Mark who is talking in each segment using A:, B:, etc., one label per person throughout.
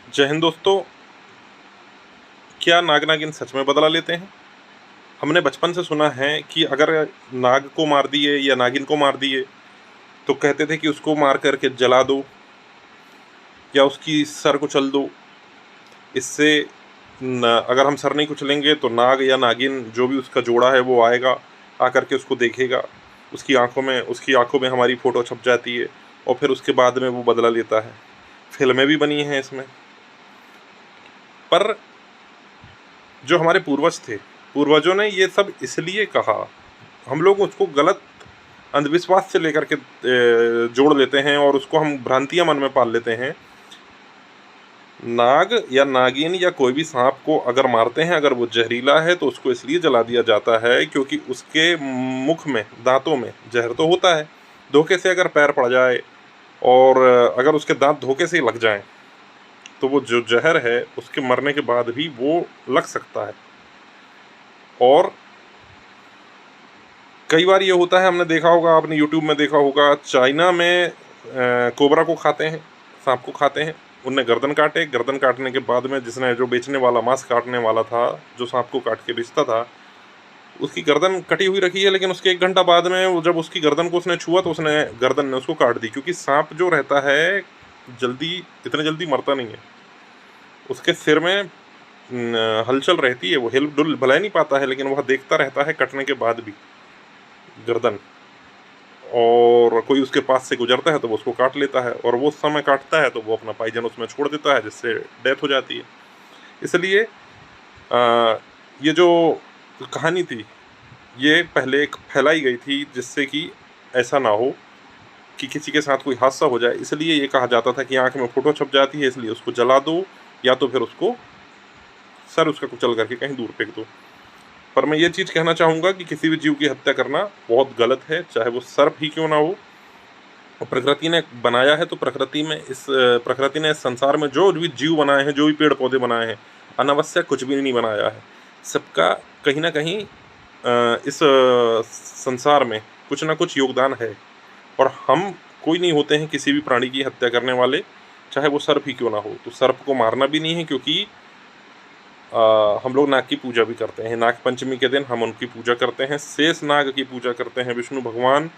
A: जय हिंद दोस्तों। क्या नाग नागिन सच में बदला लेते हैं? हमने बचपन से सुना है कि अगर नाग को मार दिए या नागिन को मार दिए तो कहते थे कि उसको मार करके जला दो या उसकी सर कुचल दो। इससे अगर हम सर नहीं कुचलेंगे तो नाग या नागिन जो भी उसका जोड़ा है वो आएगा, आकर के उसको देखेगा, उसकी आंखों में हमारी फ़ोटो छप जाती है और फिर उसके बाद में वो बदला लेता है। फिल्में भी बनी हैं इसमें। पर जो हमारे पूर्वज थे, पूर्वजों ने ये सब इसलिए कहा, हम लोग उसको गलत अंधविश्वास से लेकर के जोड़ लेते हैं और उसको हम भ्रांतियां मन में पाल लेते हैं। नाग या नागिन या कोई भी सांप को अगर मारते हैं, अगर वो जहरीला है तो उसको इसलिए जला दिया जाता है क्योंकि उसके मुख में, दांतों में जहर तो होता है। धोखे से अगर पैर पड़ जाए और अगर उसके दांत धोखे से लग जाएं तो वो जो जहर है उसके मरने के बाद भी वो लग सकता है। और कई बार ये होता है, हमने देखा होगा, आपने यूट्यूब में देखा होगा, चाइना में कोबरा को खाते हैं, सांप को खाते हैं। उनने गर्दन काटे, गर्दन काटने के बाद में जिसने, जो बेचने वाला, मांस काटने वाला था, जो सांप को काट के बेचता था, उसकी गर्दन कटी हुई रखी है, लेकिन उसके 1 घंटा बाद में वो जब उसकी गर्दन को उसने छुआ तो उसने गर्दन ने उसको काट दी। क्योंकि सांप जो रहता है इतने जल्दी मरता नहीं है। उसके सिर में हलचल रहती है, वो हिल डुल भला ही नहीं पाता है, लेकिन वह देखता रहता है कटने के बाद भी गर्दन। और कोई उसके पास से गुजरता है तो वो उसको काट लेता है, और वो उस समय काटता है तो वो अपना पाइजन उसमें छोड़ देता है, जिससे डेथ हो जाती है। इसलिए ये जो कहानी थी ये पहले एक फैलाई गई थी जिससे कि ऐसा ना हो कि किसी के साथ कोई हादसा हो जाए। इसलिए ये कहा जाता था कि आँख में फ़ोटो छप जाती है, इसलिए उसको जला दो या तो फिर उसको सर उसका कुचल करके कहीं दूर फेंक दो। पर मैं ये चीज़ कहना चाहूँगा कि किसी भी जीव की हत्या करना बहुत गलत है, चाहे वो सर्प ही क्यों ना हो। और प्रकृति ने बनाया है तो प्रकृति ने इस संसार में जो भी जीव बनाए हैं, जो भी पेड़ पौधे बनाए हैं, अनावश्यक कुछ भी नहीं बनाया है। सबका कहीं ना कहीं इस संसार में कुछ ना कुछ योगदान है। और हम कोई नहीं होते हैं किसी भी प्राणी की हत्या करने वाले, चाहे वो सर्प ही क्यों ना हो। तो सर्प को मारना भी नहीं है, क्योंकि हम लोग नाग की पूजा भी करते हैं। नाग पंचमी के दिन हम उनकी पूजा करते हैं, शेष नाग की पूजा करते हैं। विष्णु भगवान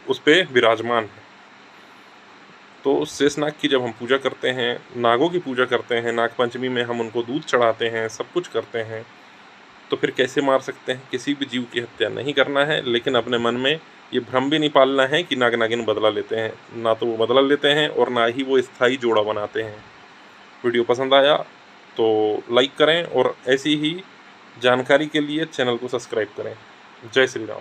A: उस पे विराजमान है। तो शेष नाग की जब हम पूजा करते हैं, नागों की पूजा करते हैं, नाग पंचमी में हम उनको दूध चढ़ाते हैं, सब कुछ करते हैं, तो फिर कैसे मार सकते हैं? किसी भी जीव की हत्या नहीं करना है, लेकिन अपने मन में ये भ्रम भी नहीं पालना है कि नाग नागिन बदला लेते हैं। ना तो वो बदला लेते हैं और ना ही वो स्थायी जोड़ा बनाते हैं। वीडियो पसंद आया तो लाइक करें और ऐसी ही जानकारी के लिए चैनल को सब्सक्राइब करें। जय श्री राम।